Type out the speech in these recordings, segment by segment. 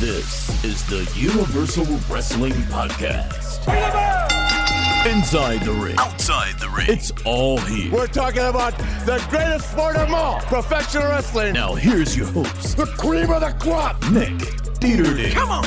This is the Universal Wrestling Podcast. Inside the ring, outside the ring, it's all here. We're talking about the greatest sport of all, professional wrestling. Now here's your host, the cream of the crop, Nick Dieterding. Come on!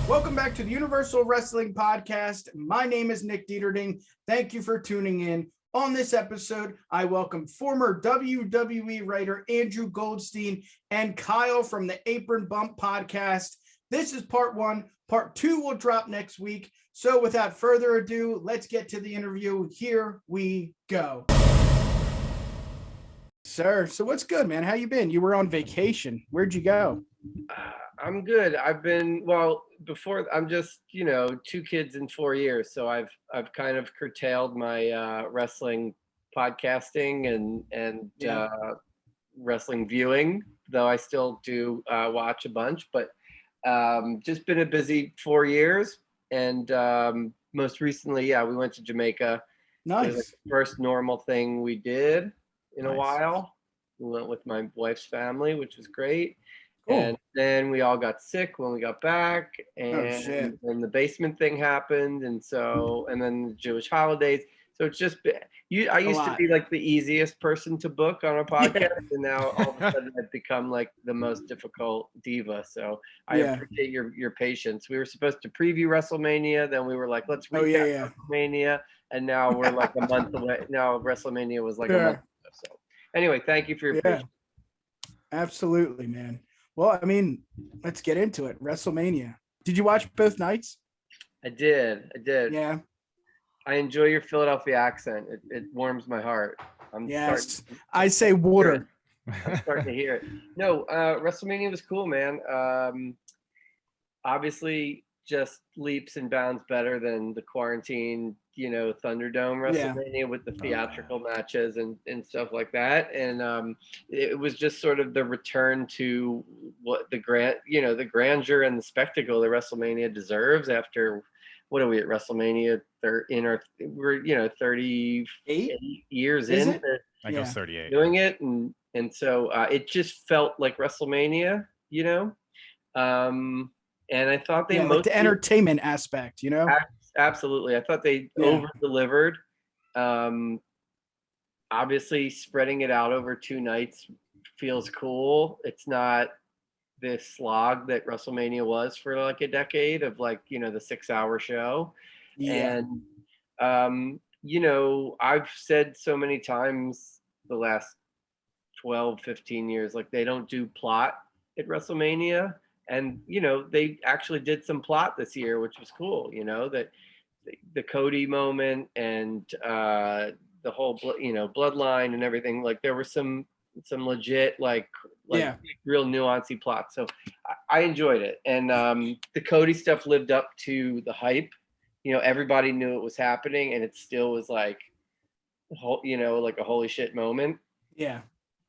Welcome back to the Universal Wrestling Podcast. My name is Nick Dieterding. Thank you for tuning in. On this episode, I welcome former WWE writer Andrew Goldstein and Kyle from the Apron Bump Podcast. This is part one. Part two will drop next week. So without further ado, let's get to the interview. Here we go. Sir, so what's good, man? How you been? You were on vacation. Where'd you go? I'm good. I'm just, 2 kids in 4 years. So I've kind of curtailed my wrestling podcasting and wrestling viewing, though I still do watch a bunch, but just been a busy 4 years. And most recently, we went to Jamaica. Nice. It was like the first normal thing we did in a while. We went with my wife's family, which was great. Cool. And then we all got sick when we got back, and then the basement thing happened, and then the Jewish holidays. So it's just I used to be like the easiest person to book on a podcast, and now all of a sudden I've become like the most difficult diva. So I appreciate your patience. We were supposed to preview WrestleMania, then we were like, let's recap WrestleMania, and now we're like a month away. Now WrestleMania was like a month ago. So anyway, thank you for your patience. Absolutely, man. Well, I mean, let's get into it. WrestleMania. Did you watch both nights? I did. Yeah. I enjoy your Philadelphia accent. It warms my heart. I say water. I'm starting to hear it. No, WrestleMania was cool, man. Obviously, just leaps and bounds better than the quarantine, Thunderdome WrestleMania with the theatrical matches and stuff like that. And it was just sort of the return to what the grandeur and the spectacle that WrestleMania deserves after, what are we at WrestleMania? We're 38 years in. I guess 38. Doing it, and so it just felt like WrestleMania, and I thought they like the entertainment aspect, Absolutely. I thought they over-delivered. Obviously, spreading it out over 2 nights feels cool. It's not this slog that WrestleMania was for like a decade of the 6-hour show. Yeah. And, I've said so many times the last 12, 15 years, like they don't do plot at WrestleMania. And, they actually did some plot this year, which was cool, that the Cody moment and the whole, bloodline and everything, like there were some legit, real nuancy plot. So I enjoyed it. And the Cody stuff lived up to the hype. Everybody knew it was happening, and it still was like a holy shit moment. Yeah.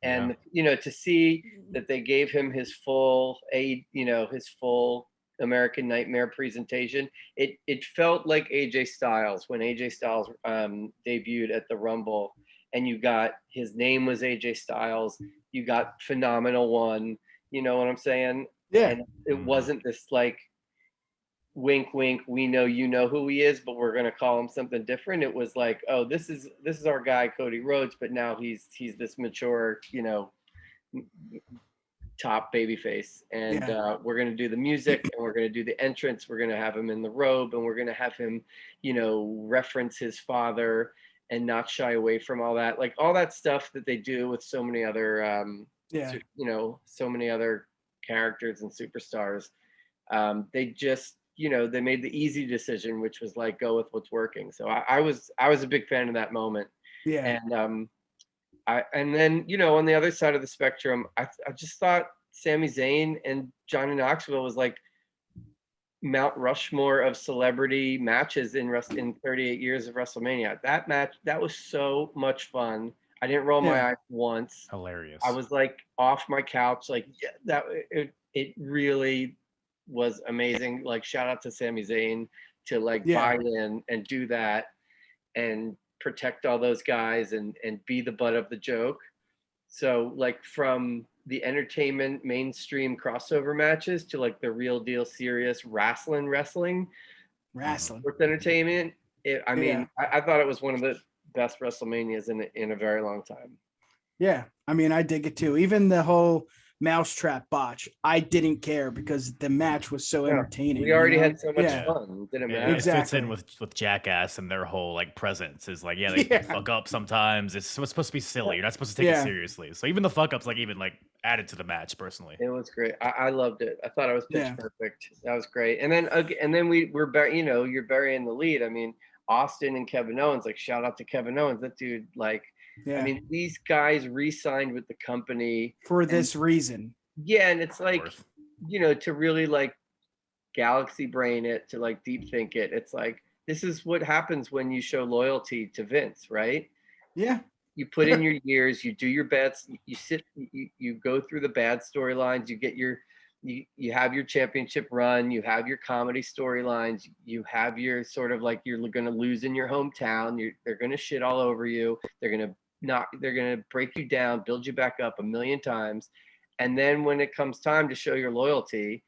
And to see that they gave him his full American Nightmare presentation, it felt like AJ Styles when AJ Styles debuted at the Rumble, and you got his name was AJ Styles, you got Phenomenal One, you know what I'm saying? Yeah. And it wasn't this like wink wink, we know who he is, but we're gonna call him something different. It was like, oh, this is our guy Cody Rhodes, but now he's this mature, top babyface, and we're gonna do the music, and we're gonna do the entrance, we're gonna have him in the robe, and we're gonna have him, reference his father and not shy away from all that, like all that stuff that they do with so many other so many other characters and superstars. They just they made the easy decision, which was like go with what's working. So I was a big fan of that moment. Yeah. And then on the other side of the spectrum, I just thought Sami Zayn and Johnny Knoxville was like Mount Rushmore of celebrity matches in 38 years of WrestleMania. That match, that was so much fun. I didn't roll my eyes once. Hilarious. I was like off my couch, like it really was amazing. Like shout out to Sami Zayn to buy in and do that and protect all those guys and be the butt of the joke. So like from the entertainment mainstream crossover matches to like the real deal serious wrestling, sports entertainment. I thought it was one of the best WrestleManias in a very long time. Yeah, I mean, I dig it too. Even the whole mousetrap botch, I didn't care because the match was so entertaining. We already had so much fun. It didn't matter. It fits in with Jackass and their whole like presence is like, they fuck up sometimes. It's supposed to be silly. You're not supposed to take it seriously. So even the fuck ups like even like added to the match personally. It was great. I loved it. I thought it was pitch perfect. That was great. And then we're you're burying the lead. I mean, Austin and Kevin Owens, like shout out to Kevin Owens. That dude, like, I mean, these guys re-signed with the company for this reason. Yeah, and it's like, to really like galaxy brain it, to like deep think it. It's like, this is what happens when you show loyalty to Vince, right? Yeah. You put in your years, you do your bets, you go through the bad storylines, you get you have your championship run, you have your comedy storylines, you have your sort of like you're going to lose in your hometown, they're going to shit all over you, they're going to break you down, build you back up a million times. And then when it comes time to show your loyalty,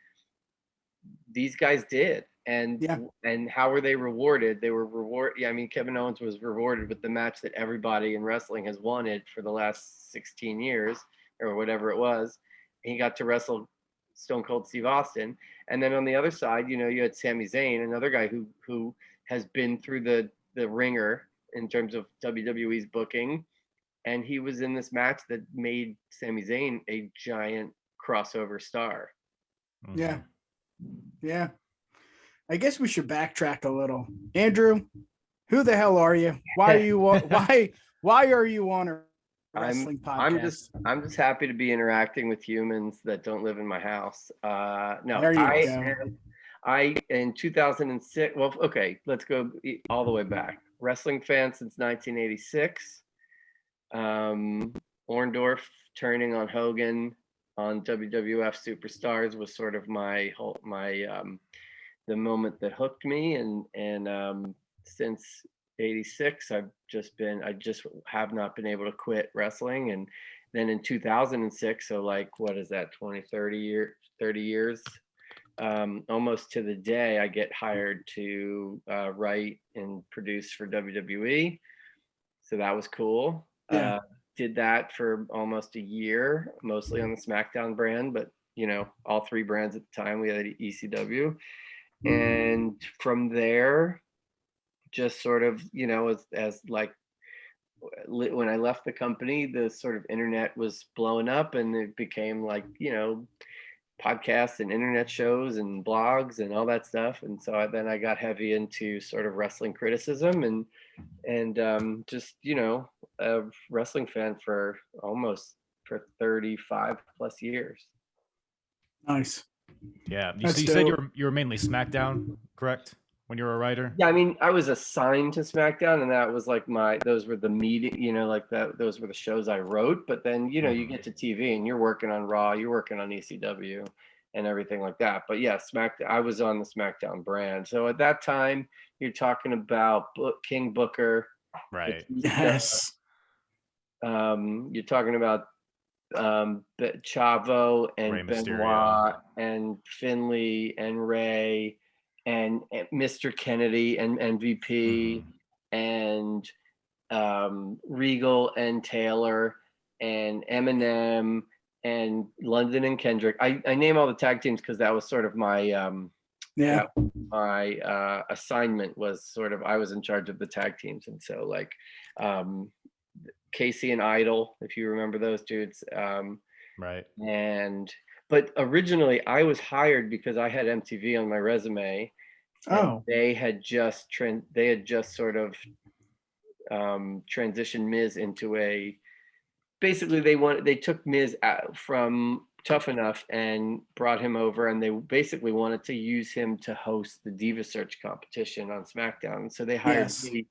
these guys did. And how were they rewarded? They were rewarded. I mean, Kevin Owens was rewarded with the match that everybody in wrestling has wanted for the last 16 years or whatever it was. He got to wrestle Stone Cold Steve Austin. And then on the other side, you had Sami Zayn, another guy who has been through the ringer in terms of WWE's booking. And he was in this match that made Sami Zayn a giant crossover star. Yeah. Yeah. I guess we should backtrack a little. Andrew, who the hell are you? Why are you on a wrestling podcast? I'm just happy to be interacting with humans that don't live in my house. In 2006, well, okay, let's go all the way back. Wrestling fan since 1986. Orndorff turning on Hogan on WWF Superstars was sort of the moment that hooked me, and since 86 I just have not been able to quit wrestling. And then in 2006, so like what is that, 30 years, almost to the day, I get hired to write and produce for WWE. So that was cool. Did that for almost a year, mostly on the SmackDown brand, but all three brands at the time. We had ECW. And from there, just sort of, as like when I left the company, the sort of internet was blowing up, and it became like, podcasts and internet shows and blogs and all that stuff. And so then I got heavy into sort of wrestling criticism and just, a wrestling fan for 35 plus years. Nice. Yeah. You said you were mainly SmackDown, correct? When you were a writer? Yeah, I mean, I was assigned to SmackDown, and that was like those were the meeting, like that, those were the shows I wrote. But then, you get to TV and you're working on Raw, you're working on ECW and everything like that. But yeah, I was on the SmackDown brand. So at that time, you're talking about King Booker. Right. Yes. You're talking about Chavo and Rey Benoit Mysterio. And Finley and Ray and Mr. Kennedy and MVP and Regal and Taylor and Eminem and London and Kendrick. I name all the tag teams because that was sort of my my assignment was sort of, I was in charge of the tag teams. And so like Casey and Idol, if you remember those dudes. Right. But originally I was hired because I had MTV on my resume. Oh. They had just sort of transitioned Miz into basically they took Miz out from Tough Enough and brought him over, and they basically wanted to use him to host the Diva Search competition on SmackDown. So they hired me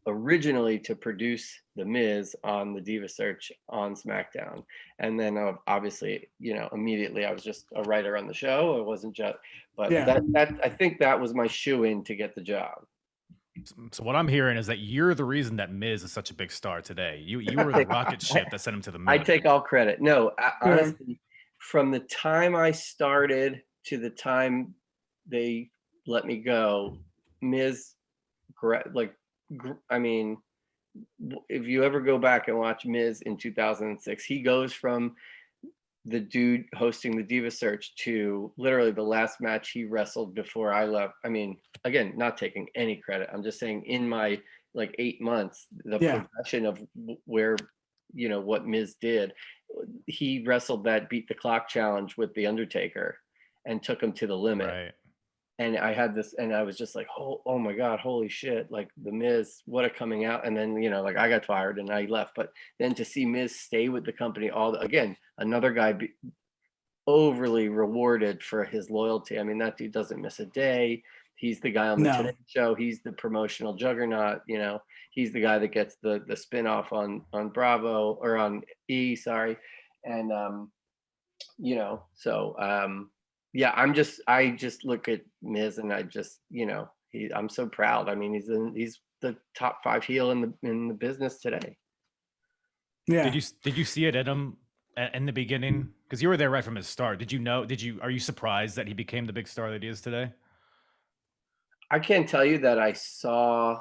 originally to produce the Miz on the Diva Search on SmackDown. And then obviously, immediately I was just a writer on the show. It wasn't just, but that I think that was my shoe in to get the job. So what I'm hearing is that you're the reason that Miz is such a big star today. You were the rocket ship that sent him to the moon. I take all credit. No, honestly, from the time I started to the time they let me go, Miz, I mean, if you ever go back and watch Miz in 2006, he goes from the dude hosting the Diva Search to literally the last match he wrestled before I left. I mean, again, not taking any credit. I'm just saying in my like 8 months, the progression of where, what Miz did, he wrestled that Beat the Clock challenge with The Undertaker and took him to the limit. Right. And I had this, and I was just like, oh my God, holy shit. Like the Miz, what a coming out. And then, like I got fired and I left, but then to see Miz stay with the company again, another guy overly rewarded for his loyalty. I mean, that dude doesn't miss a day. He's the guy on the Today Show. He's the promotional juggernaut. He's the guy that gets the spinoff on Bravo or on E, sorry. And, yeah, I just look at Miz and I just, I'm so proud. I mean, he's the top 5 heel in the business today. Yeah. Did you see it in him in the beginning? Because you were there right from his start. Are you surprised that he became the big star that he is today? I can't tell you that I saw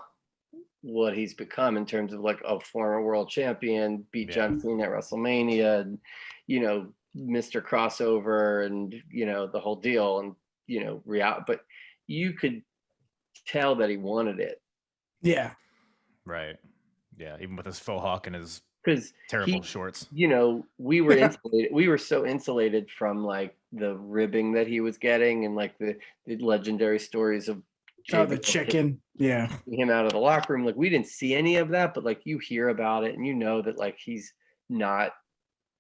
what he's become in terms of like a former world champion, beat John Cena at WrestleMania, and, Mr. Crossover and, the whole deal and, but you could tell that he wanted it. Yeah. Right. Yeah. Even with his faux hawk and his terrible shorts. We were insulated. We were so insulated from like the ribbing that he was getting and like the legendary stories of the chicken. Yeah. Him out of the locker room. Like we didn't see any of that, but like you hear about it and that like he's not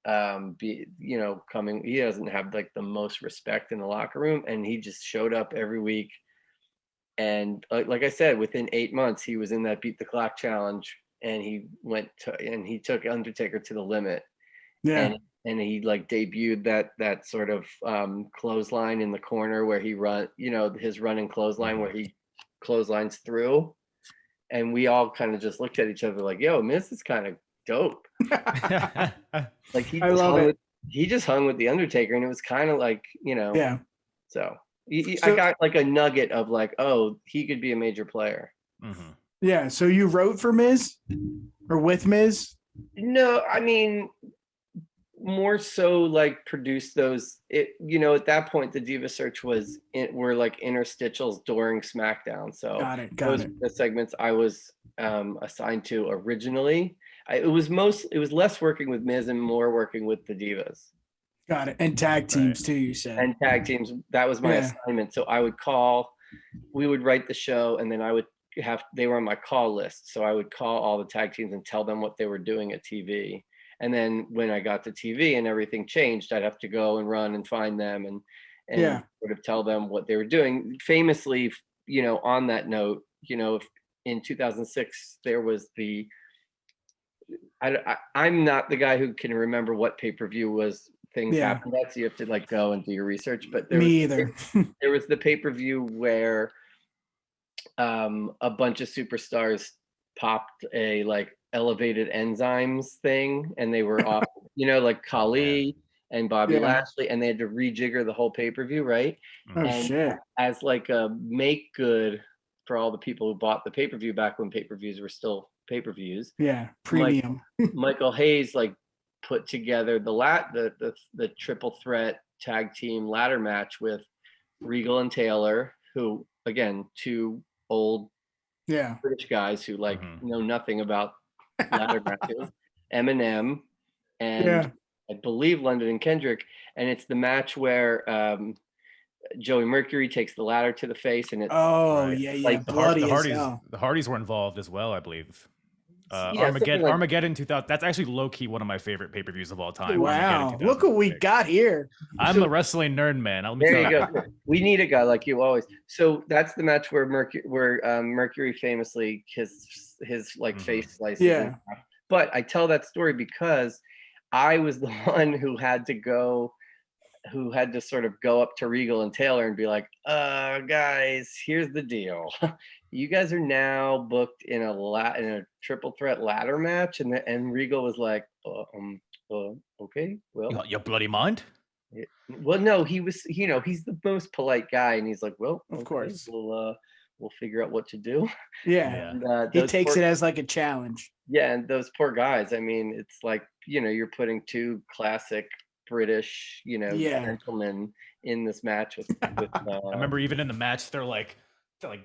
coming, he doesn't have like the most respect in the locker room, and he just showed up every week, and like I said, within 8 months he was in that Beat the Clock challenge, and he took Undertaker to the limit. And he like debuted that sort of clothesline in the corner where he his running clothesline where he clotheslines through, and we all kind of just looked at each other like, yo, Miz is kind of dope. Like he just hung with the Undertaker, and it was kind of like, so I got like a nugget of like, oh, he could be a major player. Mm-hmm. Yeah. So you wrote for Miz or with Miz? No, I mean, more so like produce those. At that point, the Diva Search were like interstitials during SmackDown. So got it. The segments I was assigned to originally. It was less working with Miz and more working with the Divas. Got it. And tag teams too, you said. And tag teams, that was my assignment. So I would we would write the show, and then they were on my call list. So I would call all the tag teams and tell them what they were doing at TV. And then when I got to TV and everything changed, I'd have to go and run and find them and sort of tell them what they were doing. Famously, on that note, if in 2006 there was I'm not the guy who can remember what pay-per-view things happened at, so you have to like go and do your research. But there was the pay-per-view where a bunch of superstars popped a like elevated enzymes thing, and they were off, like Khali and Bobby Lashley, and they had to rejigger the whole pay-per-view, right? Shit. As like a make good for all the people who bought the pay-per-view back when pay-per-views were still pay-per-views. Yeah, premium. Michael Hayes like put together the triple threat tag team ladder match with Regal and Taylor, who again, 2 old British guys who like know nothing about ladder matches, Eminem and I believe London and Kendrick, and it's the match where Joey Mercury takes the ladder to the face, and it's like the Hardys were involved as well, I believe. Armageddon 2000. That's actually low key one of my favorite pay-per-views of all time. Wow, look what we got here. I'm a wrestling nerd, man. There you go. We need a guy like you always. So that's the match where Mercury famously his like face slices. Yeah. But I tell that story because I was the one who had to go who had to sort of go up to Regal and Taylor and be like, guys, here's the deal. You guys are now booked in a triple threat ladder match. And Regal was like, okay, well. You bloody mind? Well, no, he was, he's the most polite guy. And he's like, well, of course. We'll figure out what to do. Yeah. And, he takes it as like a challenge. Yeah. And those poor guys, I mean, it's like, you're putting two classic British, gentlemen in this match with I remember even in the match, they're like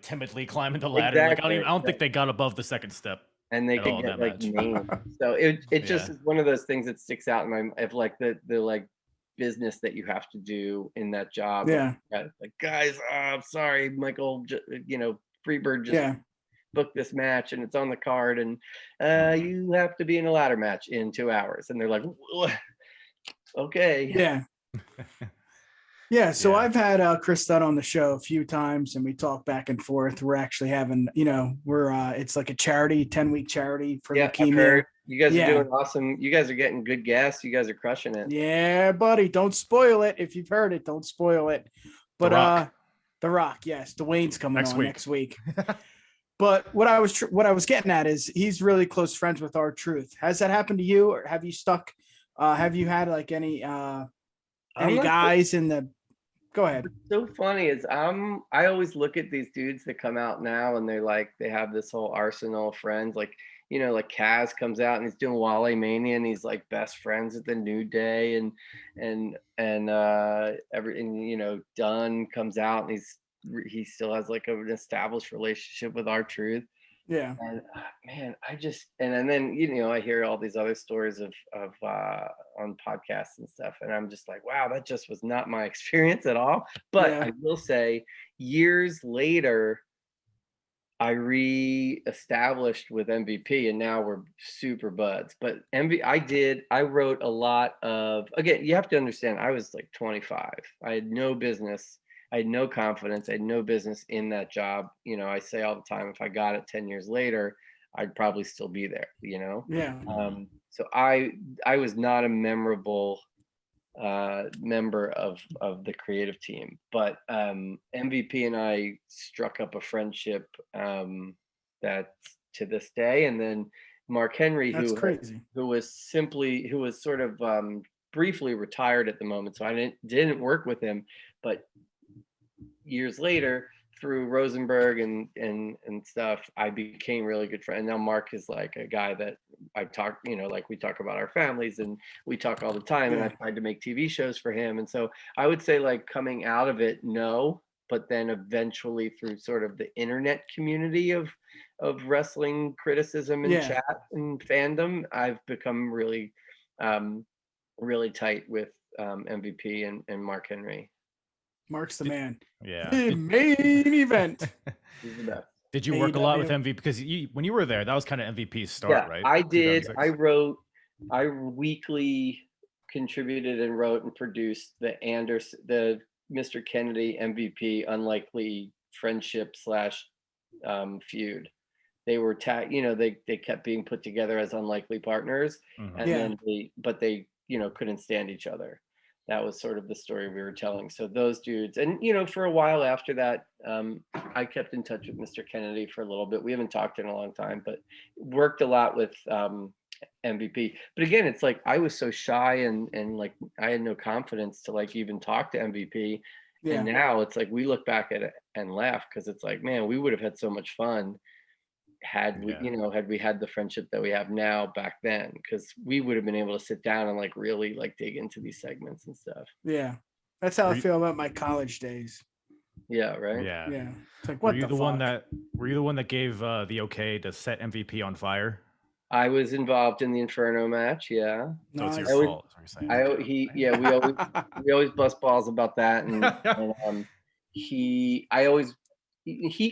timidly climbing the ladder. Exactly, Like I don't think they got above the second step. And they could get like named. So it just is one of those things that sticks out in my of like the like business that you have to do in that job. Yeah. Like guys, I'm sorry, Michael. Freebird just booked this match and it's on the card, and you have to be in a ladder match in 2 hours. And they're like, okay. Yeah. Yeah. So I've had Chris Dunn on the show a few times and we talk back and forth. We're actually having, it's like a charity, 10-week charity for leukemia. You guys are doing awesome. You guys are getting good guests. You guys are crushing it. Yeah, buddy. Don't spoil it. If you've heard it, don't spoil it. But The Rock, yes. Dwayne's coming next week. But what I was getting at is he's really close friends with R-Truth. Has that happened to you, or have you stuck? Have you had like any guys in the? Go ahead. What's so funny is I always look at these dudes that come out now and they have this whole arsenal of friends. Like like Kaz comes out and he's doing Wale Mania and he's like best friends with the New Day and Dunn comes out and he still has like an established relationship with R-Truth. Yeah. And man, and then I hear all these other stories of on podcasts and stuff, and I'm just like, wow, that just was not my experience at all. But I will say, years later, I re-established with MVP, and now we're super buds. But I wrote a lot of. Again, you have to understand, I was like 25. I had no business. I had no confidence. I had no business in that job. I say all the time, if I got it 10 years later, I'd probably still be there, Yeah. So I was not a memorable member of the creative team, but MVP and I struck up a friendship that to this day. And then Mark Henry, who was sort of briefly retired at the moment, so I didn't work with him, but years later through Rosenberg and stuff, I became really good friend. And now Mark is like a guy that I talk, like we talk about our families and we talk all the time. And I tried to make TV shows for him. And so I would say like coming out of it, no, but then eventually through sort of the internet community of wrestling criticism and chat and fandom, I've become really, really tight with MVP and Mark Henry. Mark's the man. Yeah. The main event. He's the best. Did you work a lot with MVP? Because when you were there, that was kind of MVP's start, right? I did. I weekly contributed and wrote and produced the Mr. Kennedy MVP Unlikely Friendship / feud. They were they kept being put together as unlikely partners, and then they couldn't stand each other. That was sort of the story we were telling. So those dudes, and for a while after that, I kept in touch with Mr. Kennedy for a little bit. We haven't talked in a long time, but worked a lot with MVP. But again, it's like I was so shy and like I had no confidence to like even talk to MVP. Yeah. And now it's like we look back at it and laugh because it's like, man, we would have had so much fun had we had the friendship that we have now back then, because we would have been able to sit down and like really like dig into these segments and stuff. Yeah, that's how I feel about my college days. Yeah, right. Yeah. It's like, were you the one that gave the okay to set MVP on fire? I was involved in the Inferno match. Yeah. So it's your fault. We always bust balls about that, and he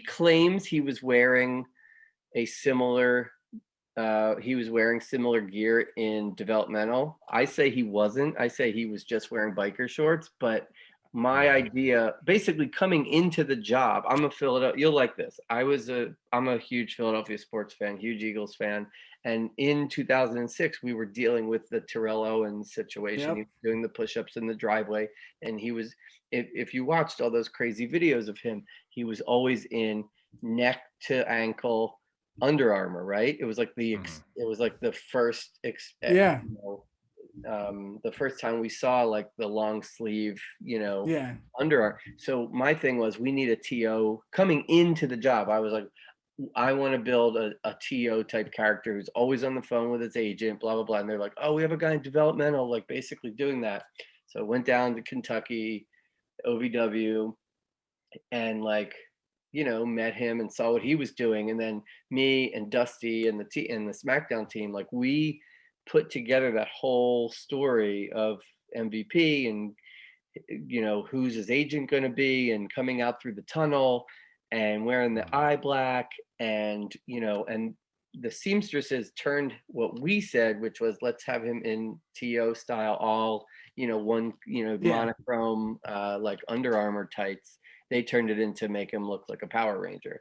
claims he was wearing similar gear in developmental. I say he wasn't. I say he was just wearing biker shorts. But my idea, basically coming into the job, I'm a Philadelphia. You'll like this. I'm a huge Philadelphia sports fan, huge Eagles fan, And in 2006, we were dealing with the Terrell Owens situation. Yep. He was doing the push-ups in the driveway, and he was, if you watched all those crazy videos of him, he was always in neck to ankle Under Armour, right? It was like the first Yeah. the first time we saw like the long sleeve, Yeah. Under Armour. So my thing was, we need a TO coming into the job. I was like, I want to build a TO type character who's always on the phone with his agent, blah, blah, blah. And they're like, oh, we have a guy in developmental, like basically doing that. So I went down to Kentucky, OVW, and like, met him and saw what he was doing. And then me and Dusty and the SmackDown team, like we put together that whole story of MVP and, who's his agent going to be, and coming out through the tunnel and wearing the eye black, and and the seamstresses turned what we said, which was, let's have him in TO style, all one monochrome like Under Armour tights. They turned it into make him look like a Power Ranger,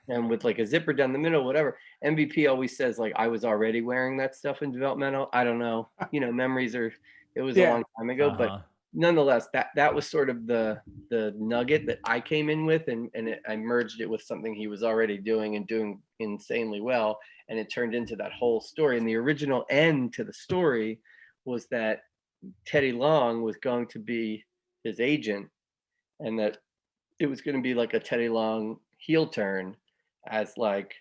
and with like a zipper down the middle, whatever. MVP always says like, I was already wearing that stuff in developmental. I don't know, memories are, it was a long time ago, but nonetheless, that was sort of the nugget that I came in with, and I merged it with something he was already doing and doing insanely well, and it turned into that whole story. And the original end to the story was that Teddy Long was going to be his agent, and that it was going to be like a Teddy Long heel turn, as like,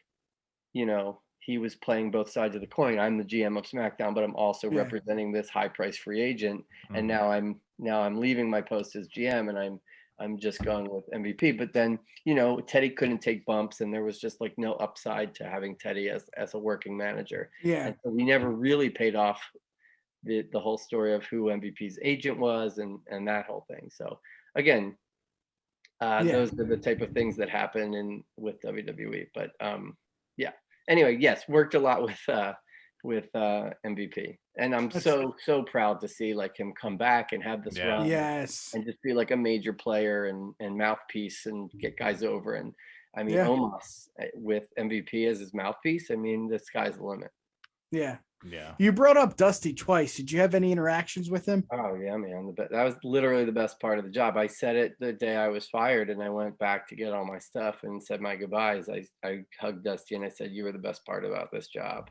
he was playing both sides of the coin. I'm the GM of SmackDown, but I'm also representing this high price free agent. And now I'm leaving my post as GM, and I'm just going with MVP. But then, Teddy couldn't take bumps, and there was just like no upside to having Teddy as a working manager. Yeah. And so we never really paid off the whole story of who MVP's agent was and that whole thing. So again, those are the type of things that happen with WWE. But anyway, yes, worked a lot with MVP, and I'm so proud to see like him come back and have this run, and just be like a major player and mouthpiece and get guys over. And I mean, Omos with MVP as his mouthpiece, I mean, the sky's the limit. Yeah. Yeah. You brought up Dusty twice. Did you have any interactions with him? Oh yeah, man. That was literally the best part of the job. I said it the day I was fired, and I went back to get all my stuff and said my goodbyes. I hugged Dusty and I said, you were the best part about this job.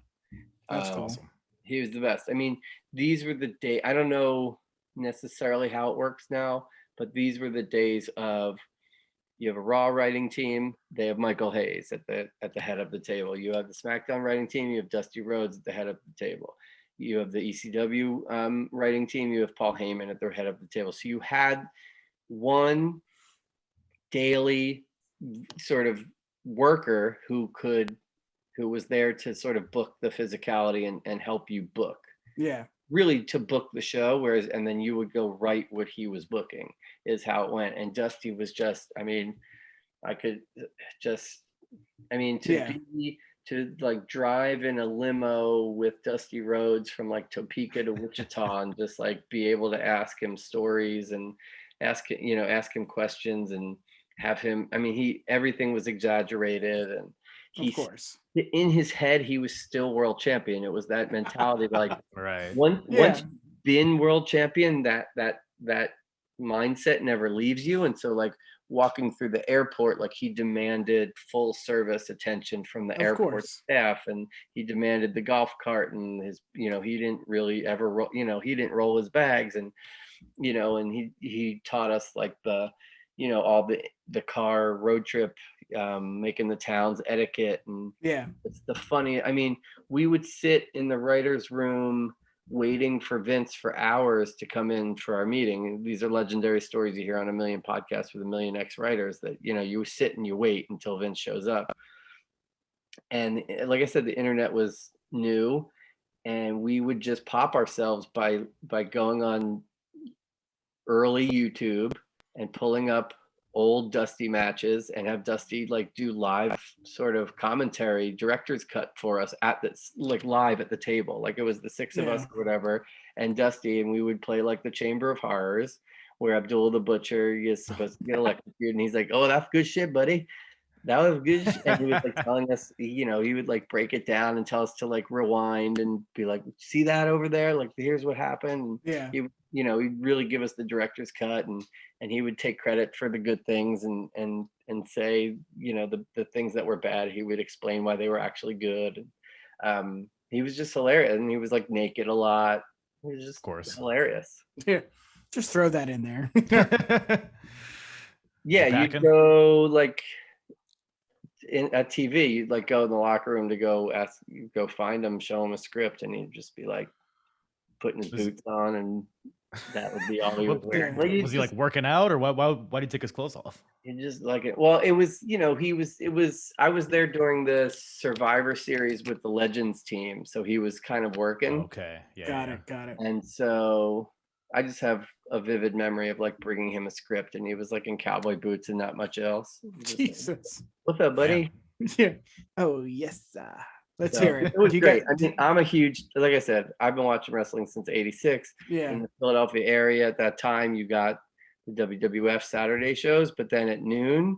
That's awesome. He was the best. I mean, these were the days. I don't know necessarily how it works now, but these were the days of, you have a Raw writing team. They have Michael Hayes at the head of the table. You have the SmackDown writing team. You have Dusty Rhodes at the head of the table. You have the ECW writing team. You have Paul Heyman at the head of the table. So you had one daily sort of worker who was there to sort of book the physicality and help you book. Yeah. Really to book the show, and then you would go write what he was booking, is how it went. And Dusty was just, I mean, to like drive in a limo with Dusty Rhodes from like Topeka to Wichita and just like be able to ask him stories and ask him questions and have him, I mean, everything was exaggerated, and of course in his head he was still world champion. It was that mentality like right. Once you've been world champion, that mindset never leaves you. And so like walking through the airport, like he demanded full service attention from the airport staff, and he demanded the golf cart, and his, he didn't really ever roll, he didn't roll his bags, and and he taught us like the all the car road trip, making the towns etiquette. And it's the funny, I mean, we would sit in the writer's room waiting for Vince for hours to come in for our meeting. And these are legendary stories you hear on a million podcasts with a million ex-writers, that you sit and you wait until Vince shows up. And like I said, the internet was new, and we would just pop ourselves by going on early YouTube and pulling up old Dusty matches and have Dusty like do live sort of commentary, director's cut for us at this, like live at the table, like it was the six of us or whatever, and Dusty, and we would play like the Chamber of Horrors where Abdullah the Butcher is supposed to get electrocuted, and he's like, oh, that's good shit, buddy. That was good. And he was like telling us, he would like break it down and tell us to like rewind and be like, see that over there? Like, here's what happened. Yeah. He'd really give us the director's cut, and he would take credit for the good things and say, the things that were bad, he would explain why they were actually good. He was just hilarious, and he was like naked a lot. He was just, of course, hilarious. Yeah. Just throw that in there. Yeah, you'd go like at TV, you'd like go in the locker room to go find him, show him a script, and he'd just be like putting his boots on, and that would be all he was wearing. Like, was he like working out, or why did he take his clothes off? He just like it. Well, it was, I was there during the Survivor Series with the Legends team, so he was kind of working. Okay, yeah, got it. And so I just have a vivid memory of like bringing him a script, and he was like in cowboy boots and not much else. Jesus. Like, what's up, buddy? Yeah. Oh, yes. Let's hear it. It was great. I mean, I'm a huge, like I said, I've been watching wrestling since '86. Yeah. In the Philadelphia area at that time, you got the WWF Saturday shows, but then at noon,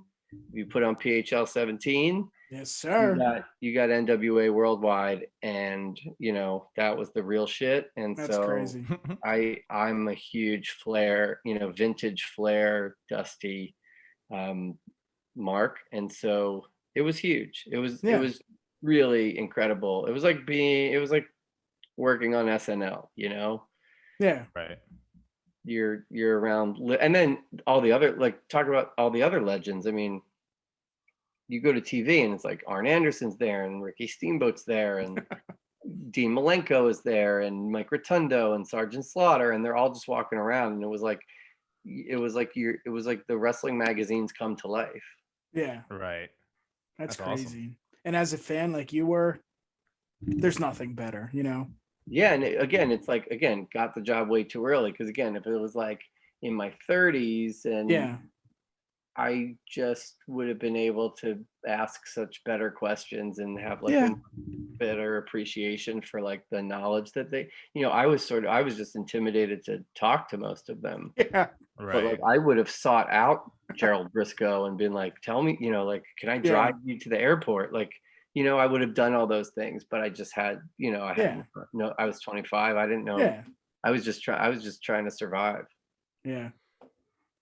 you put on PHL 17. Yes, sir. You got NWA Worldwide, and that was the real shit. And that's crazy. I'm a huge Flair, vintage Flair, Dusty, Mark, and so it was huge. It was really incredible. It was like working on SNL. Yeah. Right. You're around, and then all the other, like, talk about all the other legends. I mean, you go to TV and it's like Arn Anderson's there, and Ricky Steamboat's there, and Dean Malenko is there, and Mike Rotundo and Sergeant Slaughter, and they're all just walking around, and it was like the wrestling magazines come to life. Yeah. Right. That's crazy. Awesome. And as a fan, like you were, there's nothing better, Yeah, and it's like, got the job way too early, because again, if it was like in my 30s, and I just would have been able to ask such better questions and have like a better appreciation for like the knowledge that they, I was just intimidated to talk to most of them. Yeah. Right. But like I would have sought out Gerald Briscoe and been like, tell me, like, can I drive you to the airport? Like, I would have done all those things, but I just had, I was 25. I didn't know. Yeah. I was just trying to survive. Yeah.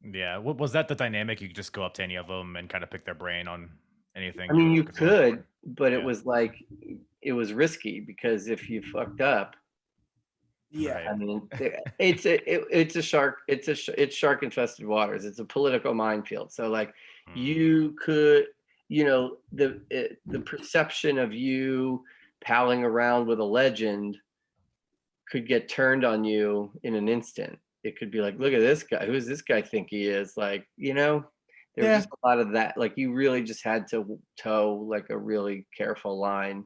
Yeah. What was that the dynamic? You could just go up to any of them and kind of pick their brain on anything? I mean, you could, but it was like, it was risky, because if you fucked up, I mean, it's shark infested waters. It's a political minefield. So like you could, the perception of you palling around with a legend could get turned on you in an instant. It could be like, look at this guy. Who does this guy think he is? Like, there was just a lot of that. Like, you really just had to toe like a really careful line.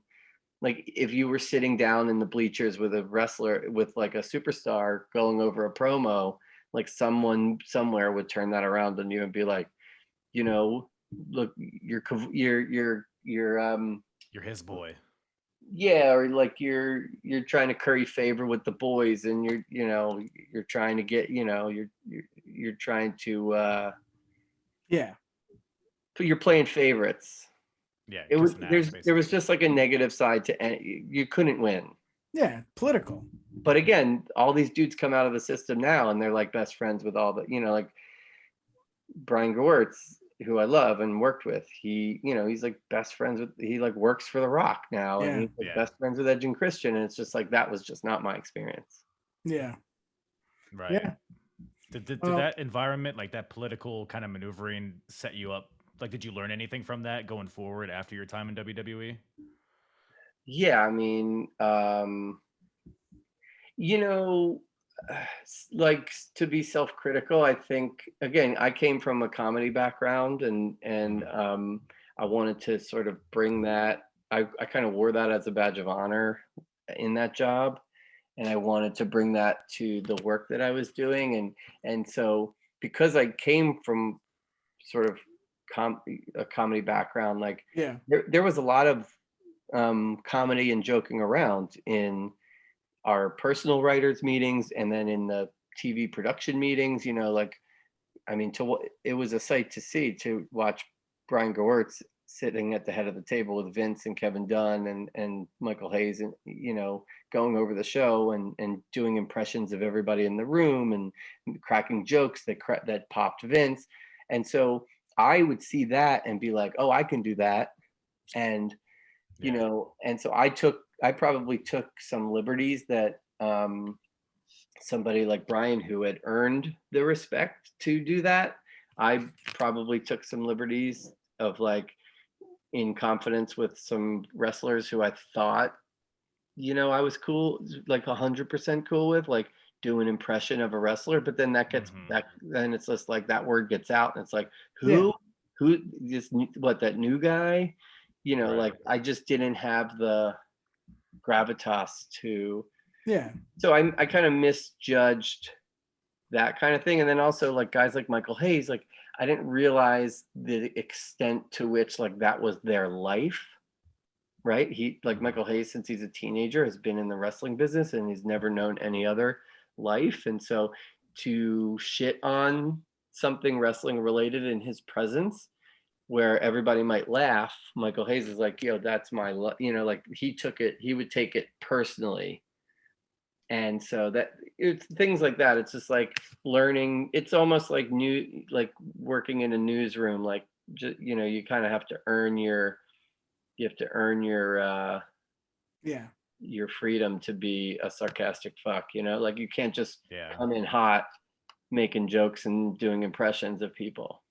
Like, if you were sitting down in the bleachers with a wrestler, with like a superstar going over a promo, like someone somewhere would turn that around on you and be like, look, you're his boy. Yeah, or like you're trying to curry favor with the boys, and you're trying to get, you're trying to you're playing favorites. Yeah, there was just like a negative side to you couldn't win. Yeah, political. But again, all these dudes come out of the system now, and they're like best friends with all the, like Brian Gewirtz, who I love and worked with. He's like best friends with, he like works for The Rock now, and he's like best friends with Edge and Christian, and it's just like, that was just not my experience. Yeah. Right. Yeah. Did that environment, like that political kind of maneuvering, set you up? Like, did you learn anything from that going forward after your time in WWE? Yeah, I mean, like, to be self-critical, I think, again, I came from a comedy background, and I wanted to sort of bring that. I kind of wore that as a badge of honor in that job, and I wanted to bring that to the work that I was doing, and so, because I came from sort of a comedy background, like there was a lot of comedy and joking around in our personal writers meetings, and then in the TV production meetings, like, I mean, it was a sight to see, to watch Brian Gewirtz sitting at the head of the table with Vince and Kevin Dunn and Michael Hayes, and going over the show and doing impressions of everybody in the room and cracking jokes that popped Vince. And so I would see that and be like, oh, I can do that. And and so I probably took some liberties that somebody like Brian, who had earned the respect to do that, I probably took some liberties of like in confidence with some wrestlers who I thought, I was cool, like 100% cool with, like do an impression of a wrestler. But then that gets then it's just like that word gets out and it's like, who just that new guy, like I just didn't have the gravitas to. Yeah. So I kind of misjudged that kind of thing. And then also like guys like Michael Hayes, like I didn't realize the extent to which like that was their life, right? He, like Michael Hayes, since he's a teenager, has been in the wrestling business and he's never known any other life. And so to shit on something wrestling related in his presence where everybody might laugh, Michael Hayes is like, yo, that's my, like he would take it personally. And so that it's things like that. It's just like learning. It's almost like working in a newsroom. Like, you kind of have to earn your your freedom to be a sarcastic fuck. Like you can't just come in hot, making jokes and doing impressions of people.